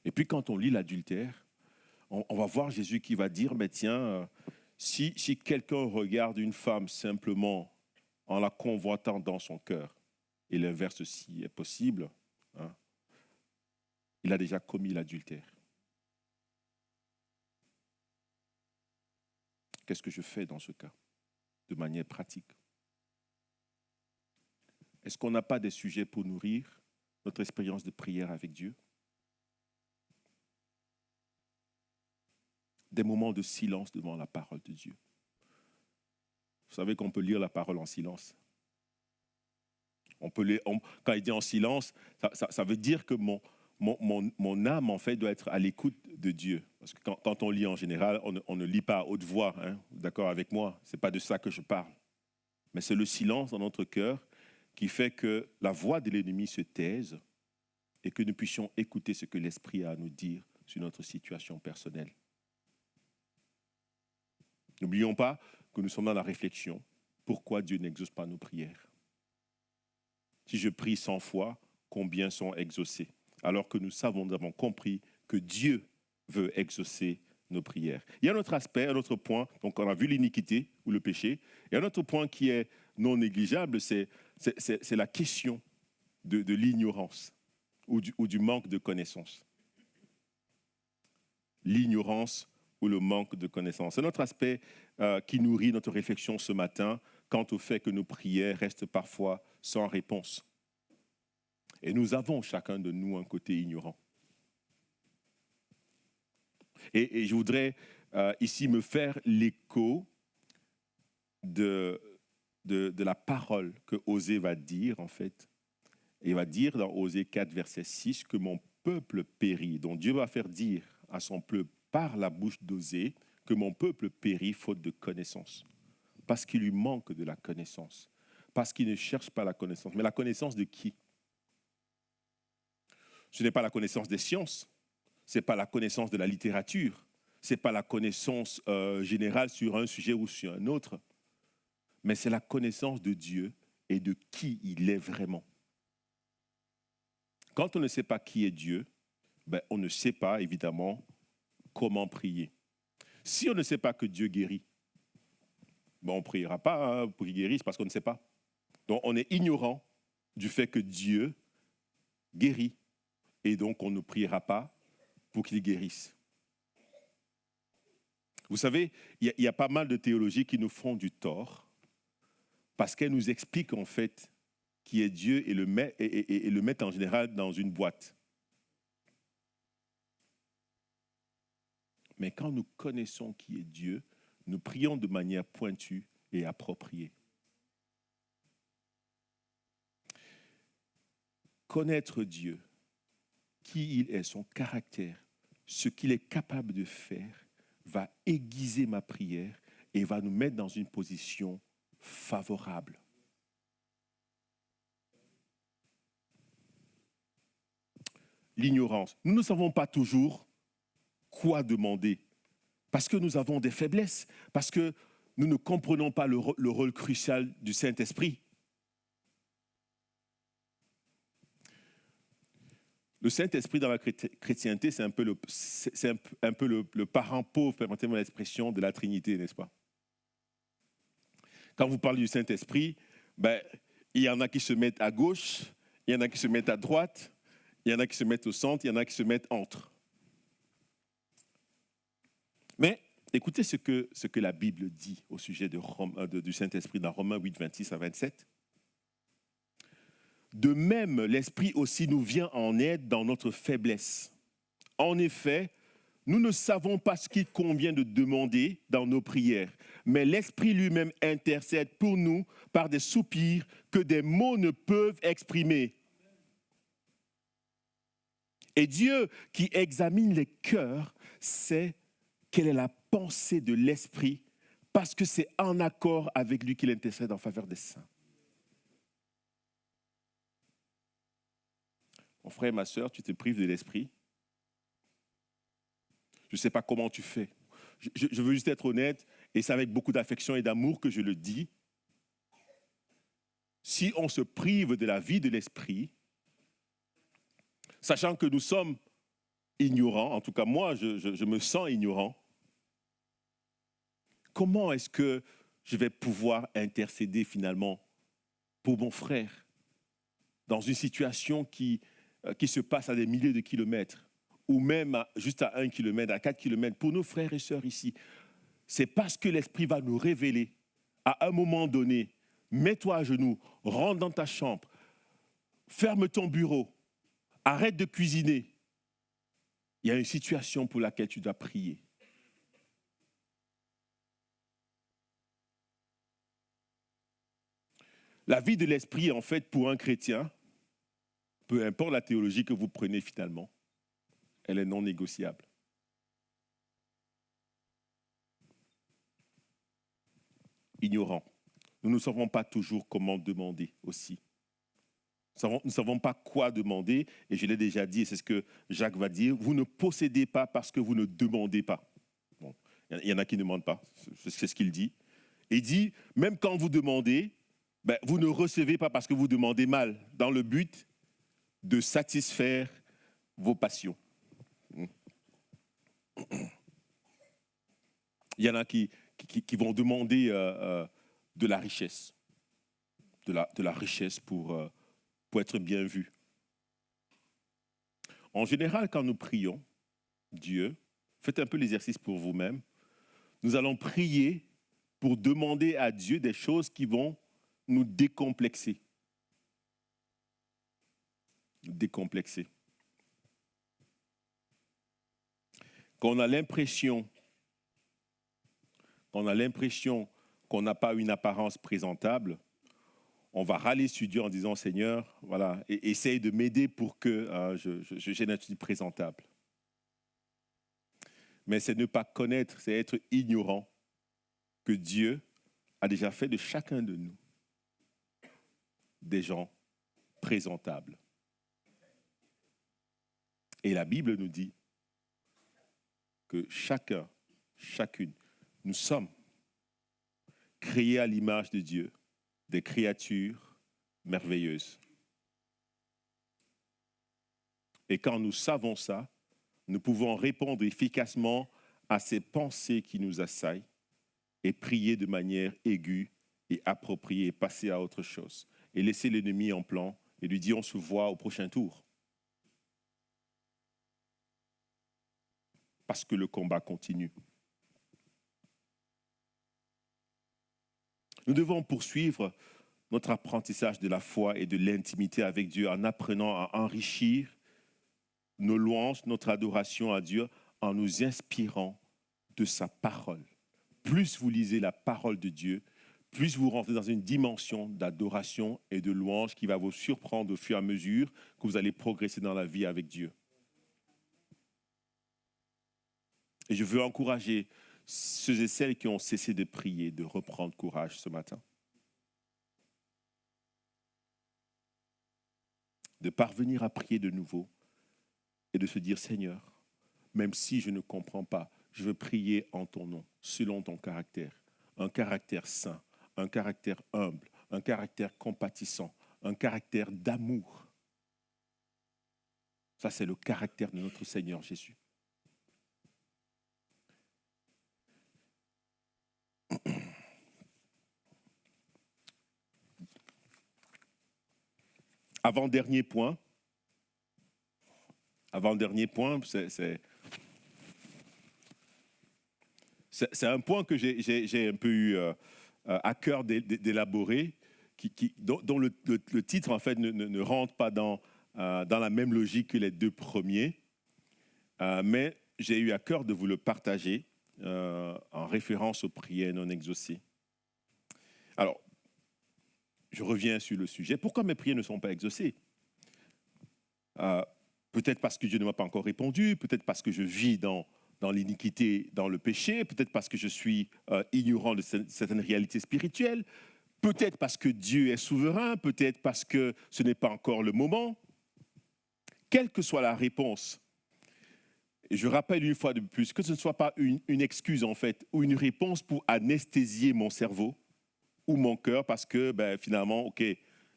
Et puis quand on lit l'adultère, on va voir Jésus qui va dire, mais tiens, si quelqu'un regarde une femme simplement en la convoitant dans son cœur, et l'inverse aussi est possible, hein, il a déjà commis l'adultère. Qu'est-ce que je fais dans ce cas, de manière pratique? Est-ce qu'on n'a pas des sujets pour nourrir notre expérience de prière avec Dieu? Des moments de silence devant la parole de Dieu. Vous savez qu'on peut lire la parole en silence. Quand il dit en silence, ça veut dire que mon âme, en fait, doit être à l'écoute de Dieu. Parce que quand on lit en général, on ne lit pas à haute voix. Hein, d'accord avec moi? Ce n'est pas de ça que je parle. Mais c'est le silence dans notre cœur qui fait que la voix de l'ennemi se taise et que nous puissions écouter ce que l'Esprit a à nous dire sur notre situation personnelle. N'oublions pas que nous sommes dans la réflexion. Pourquoi Dieu n'exauce pas nos prières? Si je prie 100 fois, combien sont exaucés? Alors que nous avons compris que Dieu veut exaucer nos prières. Il y a un autre aspect, un autre point. Donc on a vu l'iniquité ou le péché. Et un autre point qui est non négligeable, c'est la question de l'ignorance ou du manque de connaissance. L'ignorance ou le manque de connaissance. C'est notre aspect qui nourrit notre réflexion ce matin quant au fait que nos prières restent parfois sans réponse. Et nous avons chacun de nous un côté ignorant. Et je voudrais ici me faire l'écho de la parole que Osée va dire, en fait. Il va dire dans Osée 4, verset 6, que mon peuple périt. Donc Dieu va faire dire à son peuple par la bouche d'Osée que mon peuple périt faute de connaissance. Parce qu'il lui manque de la connaissance. Parce qu'il ne cherche pas la connaissance. Mais la connaissance de qui? Ce n'est pas la connaissance des sciences. Ce n'est pas la connaissance de la littérature. Ce n'est pas la connaissance générale sur un sujet ou sur un autre. Mais c'est la connaissance de Dieu et de qui il est vraiment. Quand on ne sait pas qui est Dieu, on ne sait pas, évidemment, comment prier. Si on ne sait pas que Dieu guérit, on ne priera pas pour qu'il guérisse parce qu'on ne sait pas. Donc, on est ignorant du fait que Dieu guérit. Et donc, on ne priera pas pour qu'il guérisse. Vous savez, il y a pas mal de théologies qui nous font du tort parce qu'elles nous expliquent en fait qui est Dieu et le mettent en général dans une boîte. Mais quand nous connaissons qui est Dieu, nous prions de manière pointue et appropriée. Connaître Dieu, qui il est, son caractère, ce qu'il est capable de faire, va aiguiser ma prière et va nous mettre dans une position favorable. L'ignorance. Nous ne savons pas toujours quoi demander parce que nous avons des faiblesses, parce que nous ne comprenons pas le rôle crucial du Saint-Esprit. Le Saint-Esprit dans la chrétienté, c'est un peu le parent pauvre, permettez-moi l'expression, de la Trinité, n'est-ce pas? Quand vous parlez du Saint-Esprit, il y en a qui se mettent à gauche, il y en a qui se mettent à droite, il y en a qui se mettent au centre, il y en a qui se mettent entre. Mais écoutez ce que la Bible dit au sujet du Saint-Esprit dans Romains 8, 26 à 27. De même, l'Esprit aussi nous vient en aide dans notre faiblesse. En effet, nous ne savons pas ce qu'il convient de demander dans nos prières, mais l'Esprit lui-même intercède pour nous par des soupirs que des mots ne peuvent exprimer. Et Dieu, qui examine les cœurs, sait quelle est la pensée de l'Esprit, parce que c'est en accord avec lui qu'il intercède en faveur des saints. Mon frère et ma sœur, tu te prives de l'Esprit. Je ne sais pas comment tu fais. Je veux juste être honnête, et c'est avec beaucoup d'affection et d'amour que je le dis. Si on se prive de la vie de l'Esprit, sachant que nous sommes ignorants, en tout cas moi, je me sens ignorant, comment est-ce que je vais pouvoir intercéder finalement pour mon frère dans une situation qui se passe à des milliers de kilomètres ou même juste à 1 kilomètre, à 4 kilomètres, pour nos frères et sœurs ici? C'est parce que l'Esprit va nous révéler à un moment donné, mets-toi à genoux, rentre dans ta chambre, ferme ton bureau, arrête de cuisiner. Il y a une situation pour laquelle tu dois prier. La vie de l'Esprit, en fait, pour un chrétien, peu importe la théologie que vous prenez finalement, elle est non négociable. Ignorant. Nous ne savons pas toujours comment demander aussi. Nous ne savons pas quoi demander, et je l'ai déjà dit, et c'est ce que Jacques va dire, vous ne possédez pas parce que vous ne demandez pas. Bon, il y en a qui ne demandent pas, c'est ce qu'il dit. Il dit, même quand vous demandez, vous ne recevez pas parce que vous demandez mal, dans le but de satisfaire vos passions. Il y en a qui vont demander de la richesse, de la richesse pour être bien vu. En général, quand nous prions Dieu, faites un peu l'exercice pour vous-même, nous allons prier pour demander à Dieu des choses qui vont nous décomplexer. Décomplexer. Quand on a l'impression qu'on n'a pas une apparence présentable, on va râler sur Dieu en disant, Seigneur, voilà, essaye de m'aider pour que j'ai une attitude présentable. Mais c'est ne pas connaître, c'est être ignorant que Dieu a déjà fait de chacun de nous des gens présentables. Et la Bible nous dit que chacune, nous sommes créés à l'image de Dieu, des créatures merveilleuses. Et quand nous savons ça, nous pouvons répondre efficacement à ces pensées qui nous assaillent et prier de manière aiguë et appropriée et passer à autre chose. Et laisser l'ennemi en plan et lui dire on se voit au prochain tour. Parce que le combat continue. Nous devons poursuivre notre apprentissage de la foi et de l'intimité avec Dieu en apprenant à enrichir nos louanges, notre adoration à Dieu en nous inspirant de sa parole. Plus vous lisez la parole de Dieu, plus vous rentrez dans une dimension d'adoration et de louange qui va vous surprendre au fur et à mesure que vous allez progresser dans la vie avec Dieu. Et je veux encourager ceux et celles qui ont cessé de prier, de reprendre courage ce matin. De parvenir à prier de nouveau et de se dire, Seigneur, même si je ne comprends pas, je veux prier en ton nom, selon ton caractère. Un caractère saint, un caractère humble, un caractère compatissant, un caractère d'amour. Ça, c'est le caractère de notre Seigneur Jésus. Avant-dernier point, c'est un point que j'ai un peu eu à cœur d'élaborer, dont le titre en fait ne rentre pas dans la même logique que les deux premiers, mais j'ai eu à cœur de vous le partager en référence aux prières non exaucées. Alors, je reviens sur le sujet. Pourquoi mes prières ne sont pas exaucées ? Peut-être parce que Dieu ne m'a pas encore répondu, peut-être parce que je vis dans l'iniquité, dans le péché, peut-être parce que je suis ignorant de certaines réalités spirituelles, peut-être parce que Dieu est souverain, peut-être parce que ce n'est pas encore le moment. Quelle que soit la réponse, et je rappelle une fois de plus que ce ne soit pas une excuse en fait, ou une réponse pour anesthésier mon cerveau ou mon cœur, parce que finalement, ok,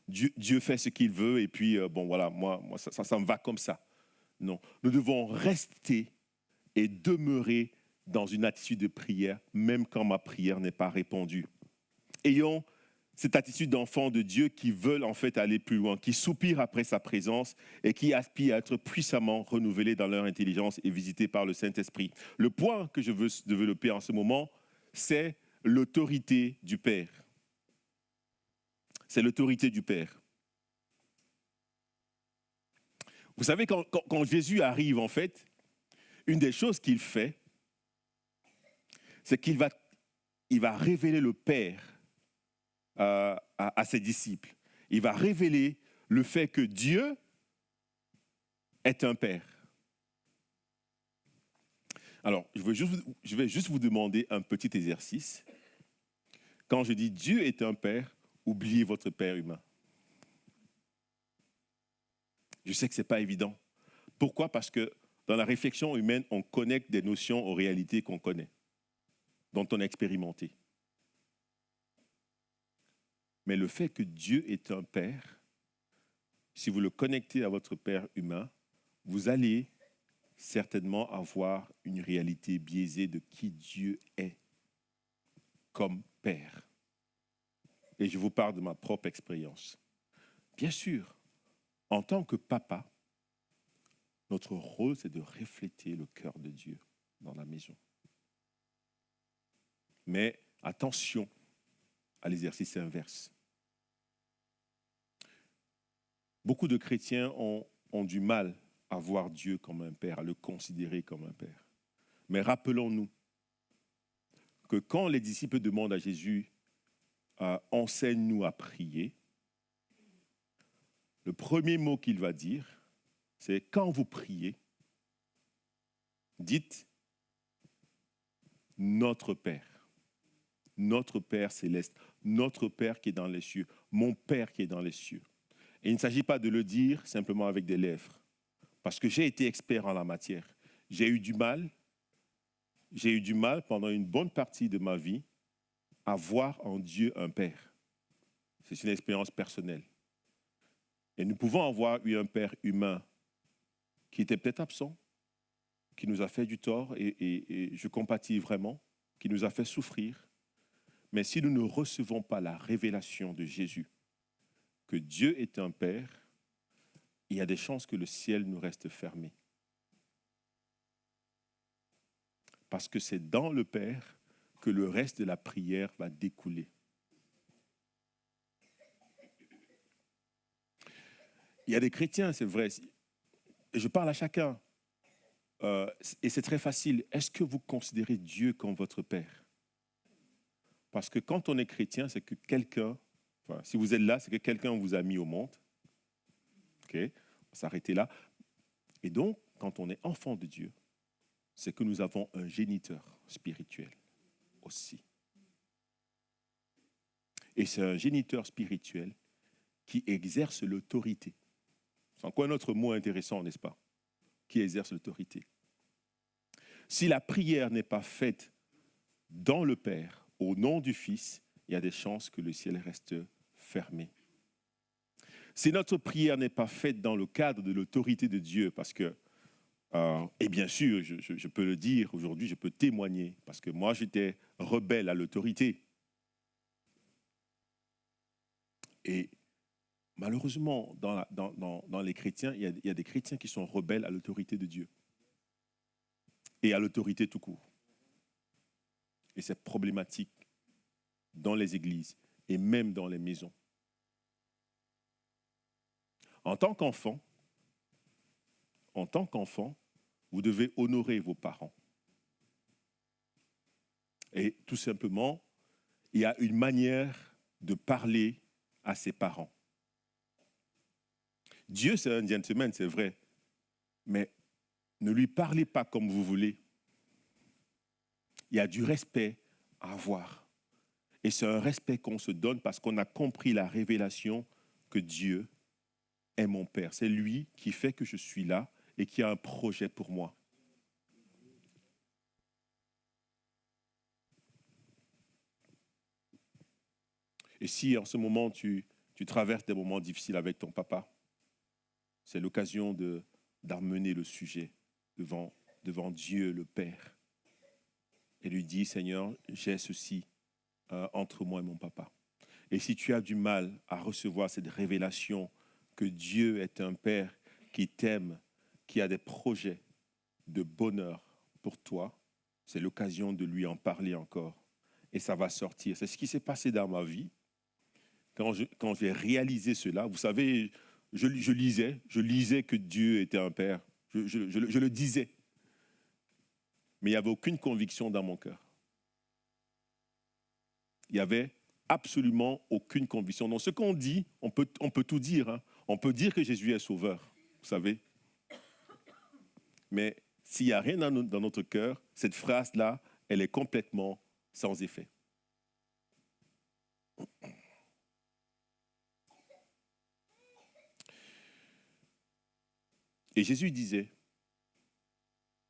Dieu fait ce qu'il veut, et puis bon voilà, moi ça me va comme ça. Non, nous devons rester et demeurer dans une attitude de prière, même quand ma prière n'est pas répondue. Ayons cette attitude d'enfants de Dieu qui veulent en fait aller plus loin, qui soupirent après sa présence et qui aspirent à être puissamment renouvelés dans leur intelligence et visités par le Saint-Esprit. Le point que je veux développer en ce moment, c'est l'autorité du Père. C'est l'autorité du Père. Vous savez, quand Jésus arrive, en fait, une des choses qu'il fait, c'est qu'il va révéler le Père à ses disciples. Il va révéler le fait que Dieu est un Père. Alors, je vais juste vous demander un petit exercice. Quand je dis Dieu est un Père, oubliez votre Père humain. Je sais que ce n'est pas évident. Pourquoi ? Parce que dans la réflexion humaine, on connecte des notions aux réalités qu'on connaît, dont on a expérimenté. Mais le fait que Dieu est un Père, si vous le connectez à votre Père humain, vous allez certainement avoir une réalité biaisée de qui Dieu est comme Père. Et je vous parle de ma propre expérience. Bien sûr, en tant que papa, notre rôle, c'est de refléter le cœur de Dieu dans la maison. Mais attention à l'exercice inverse. Beaucoup de chrétiens ont du mal à voir Dieu comme un père, à le considérer comme un père. Mais rappelons-nous que quand les disciples demandent à Jésus « Enseigne-nous à prier », le premier mot qu'il va dire, c'est « Quand vous priez, dites notre Père, notre Père céleste, notre Père qui est dans les cieux, mon Père qui est dans les cieux ». Et il ne s'agit pas de le dire simplement avec des lèvres, parce que j'ai été expert en la matière. J'ai eu du mal pendant une bonne partie de ma vie à voir en Dieu un Père. C'est une expérience personnelle. Et nous pouvons avoir eu un Père humain qui était peut-être absent, qui nous a fait du tort, et je compatis vraiment, qui nous a fait souffrir. Mais si nous ne recevons pas la révélation de Jésus, que Dieu est un Père, il y a des chances que le ciel nous reste fermé. Parce que c'est dans le Père que le reste de la prière va découler. Il y a des chrétiens, c'est vrai, et je parle à chacun, et c'est très facile. Est-ce que vous considérez Dieu comme votre Père? Parce que quand on est chrétien, c'est que quelqu'un, enfin, si vous êtes là, c'est que quelqu'un vous a mis au monde. Ok, on va s'arrêter là. Et donc, quand on est enfant de Dieu, c'est que nous avons un géniteur spirituel aussi. Et c'est un géniteur spirituel qui exerce l'autorité. C'est encore un autre mot intéressant, n'est-ce pas? Qui exerce l'autorité. Si la prière n'est pas faite dans le Père, au nom du Fils, il y a des chances que le ciel reste fermé. Si notre prière n'est pas faite dans le cadre de l'autorité de Dieu, parce que, et bien sûr, je peux le dire aujourd'hui, je peux témoigner, parce que moi j'étais rebelle à l'autorité. Et malheureusement, dans les chrétiens, il y a des chrétiens qui sont rebelles à l'autorité de Dieu. Et à l'autorité tout court. Et c'est problématique dans les églises et même dans les maisons. En tant qu'enfant, vous devez honorer vos parents. Et tout simplement, il y a une manière de parler à ses parents. Dieu, c'est un gentleman, c'est vrai, mais ne lui parlez pas comme vous voulez. Il y a du respect à avoir. Et c'est un respect qu'on se donne parce qu'on a compris la révélation que Dieu est mon Père. C'est lui qui fait que je suis là et qui a un projet pour moi. Et si en ce moment tu traverses des moments difficiles avec ton papa, c'est l'occasion d'amener le sujet devant Dieu le Père et lui dire, Seigneur, j'ai ceci entre moi et mon papa. Et si tu as du mal à recevoir cette révélation que Dieu est un Père qui t'aime, qui a des projets de bonheur pour toi, c'est l'occasion de lui en parler encore. Et ça va sortir. C'est ce qui s'est passé dans ma vie. Quand j'ai réalisé cela, vous savez, je lisais que Dieu était un Père. Je le disais. Mais il n'y avait aucune conviction dans mon cœur. Il n'y avait absolument aucune conviction. Dans ce qu'on dit, on peut tout dire. Hein. On peut dire que Jésus est sauveur, vous savez. Mais s'il n'y a rien dans notre cœur, cette phrase-là, elle est complètement sans effet. Et Jésus disait,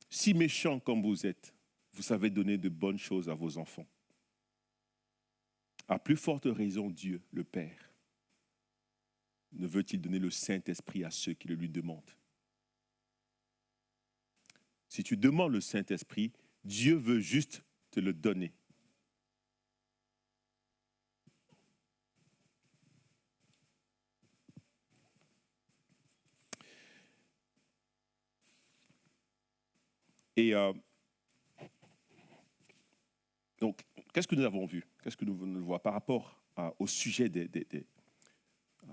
si méchant comme vous êtes, vous savez donner de bonnes choses à vos enfants. À plus forte raison, Dieu, le Père, ne veut-il donner le Saint-Esprit à ceux qui le lui demandent? Si tu demandes le Saint-Esprit, Dieu veut juste te le donner. Et donc, qu'est-ce que nous avons vu? Qu'est-ce que nous voyons par rapport au sujet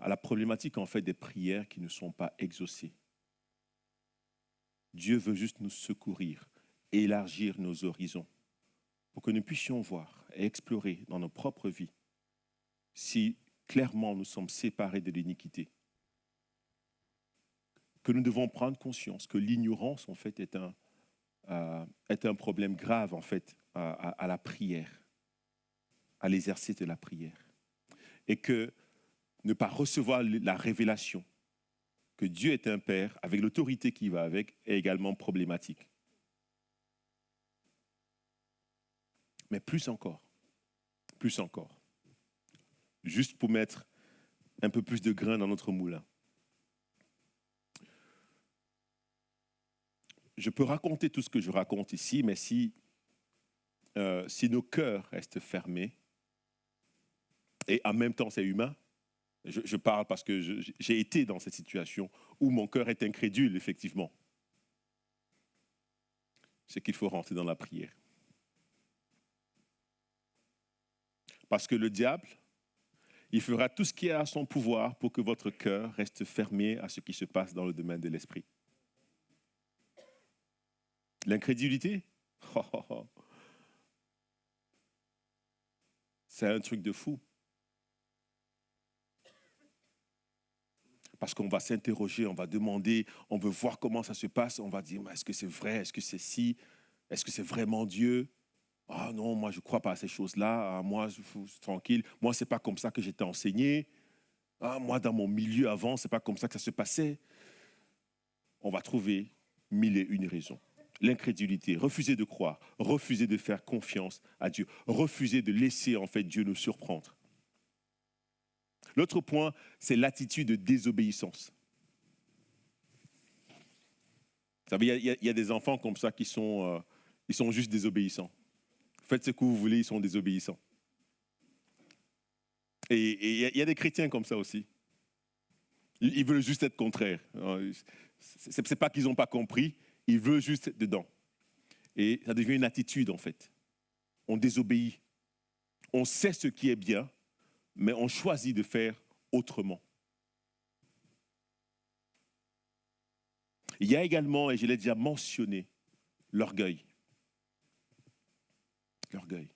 à la problématique en fait des prières qui ne sont pas exaucées? Dieu veut juste nous secourir, élargir nos horizons pour que nous puissions voir et explorer dans nos propres vies si clairement nous sommes séparés de l'iniquité. Que nous devons prendre conscience que l'ignorance en fait est un problème grave en fait à la prière, à l'exercice de la prière. Et que ne pas recevoir la révélation que Dieu est un Père, avec l'autorité qui va avec, est également problématique. Mais plus encore, juste pour mettre un peu plus de grain dans notre moulin. je peux raconter tout ce que je raconte ici, mais si nos cœurs restent fermés, et en même temps c'est humain, je parle parce que j'ai été dans cette situation où mon cœur est incrédule, effectivement, c'est qu'il faut rentrer dans la prière. Parce que le diable, il fera tout ce qui est à son pouvoir pour que votre cœur reste fermé à ce qui se passe dans le domaine de l'esprit. L'incrédulité, c'est un truc de fou. Parce qu'on va s'interroger, on va demander, on veut voir comment ça se passe, on va dire, est-ce que c'est vrai, est-ce que c'est si, est-ce que c'est vraiment Dieu? Ah non, moi je ne crois pas à ces choses-là, moi je suis tranquille, moi c'est pas comme ça que j'étais enseigné, moi dans mon milieu avant, c'est pas comme ça que ça se passait. On va trouver 1001 raisons. L'incrédulité, refuser de croire, refuser de faire confiance à Dieu, refuser de laisser en fait Dieu nous surprendre. L'autre point, c'est l'attitude de désobéissance. Vous savez, il y a des enfants comme ça qui sont juste désobéissants. Faites ce que vous voulez, ils sont désobéissants. Et il y a des chrétiens comme ça aussi. Ils veulent juste être contraires. C'est pas qu'ils n'ont pas compris, ils veulent juste être dedans. Et ça devient une attitude en fait. On désobéit. On sait ce qui est bien, mais on choisit de faire autrement. Il y a également, et je l'ai déjà mentionné, l'orgueil. L'orgueil.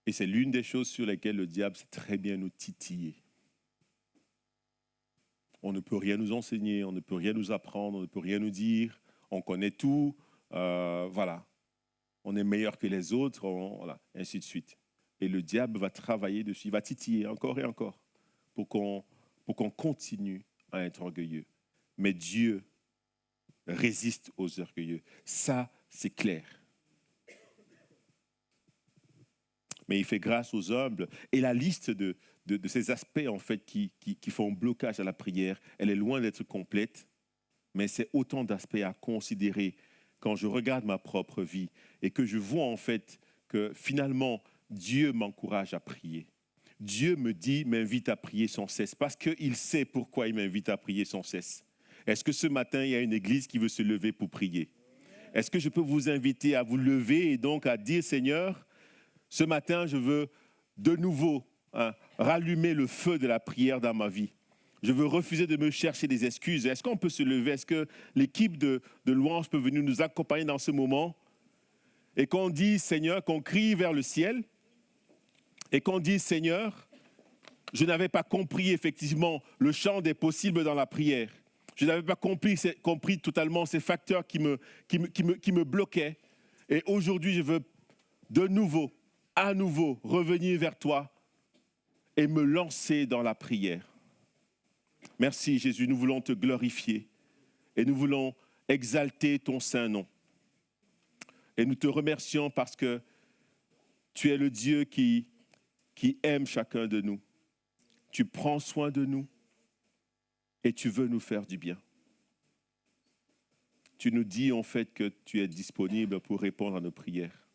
Et c'est l'une des choses sur lesquelles le diable sait très bien nous titiller. On ne peut rien nous enseigner, on ne peut rien nous apprendre, on ne peut rien nous dire, on connaît tout, voilà. On est meilleur que les autres, voilà, et ainsi de suite. Et le diable va travailler dessus, il va titiller encore et encore pour qu'on continue à être orgueilleux. Mais Dieu résiste aux orgueilleux. Ça, c'est clair. Mais il fait grâce aux humbles. Et la liste de ces aspects en fait, qui font blocage à la prière, elle est loin d'être complète, mais c'est autant d'aspects à considérer quand je regarde ma propre vie et que je vois en fait que finalement, Dieu m'encourage à prier. Dieu m'invite à prier sans cesse parce qu'il sait pourquoi il m'invite à prier sans cesse. Est-ce que ce matin, il y a une église qui veut se lever pour prier? Est-ce que je peux vous inviter à vous lever et donc à dire, Seigneur, ce matin, je veux de nouveau rallumer le feu de la prière dans ma vie. Je veux refuser de me chercher des excuses. Est-ce qu'on peut se lever? Est-ce que l'équipe de louange peut venir nous accompagner dans ce moment? Et qu'on dise, Seigneur, qu'on crie vers le ciel et qu'on dise, Seigneur, je n'avais pas compris effectivement le champ des possibles dans la prière. Je n'avais pas compris totalement ces facteurs qui me bloquaient. Et aujourd'hui, je veux de nouveau, à nouveau, revenir vers toi et me lancer dans la prière. Merci Jésus, nous voulons te glorifier et nous voulons exalter ton saint nom. Et nous te remercions parce que tu es le Dieu qui aime chacun de nous. Tu prends soin de nous et tu veux nous faire du bien. Tu nous dis en fait que tu es disponible pour répondre à nos prières.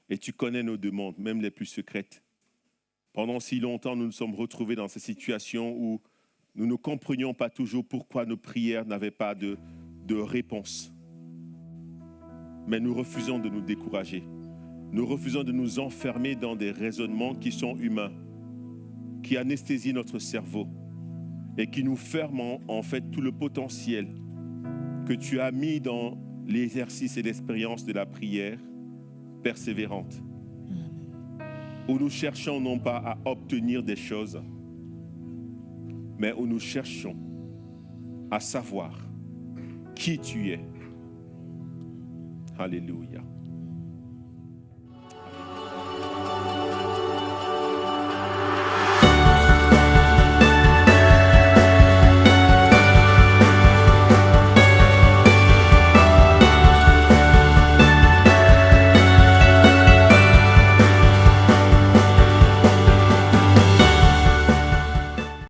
Et tu connais nos demandes, même les plus secrètes. Pendant si longtemps, nous nous sommes retrouvés dans ces situations où nous ne comprenions pas toujours pourquoi nos prières n'avaient pas de réponse. Mais nous refusons de nous décourager. Nous refusons de nous enfermer dans des raisonnements qui sont humains, qui anesthésient notre cerveau et qui nous ferment en fait tout le potentiel que tu as mis dans l'exercice et l'expérience de la prière persévérante, où nous cherchons non pas à obtenir des choses, mais où nous cherchons à savoir qui tu es. Alléluia.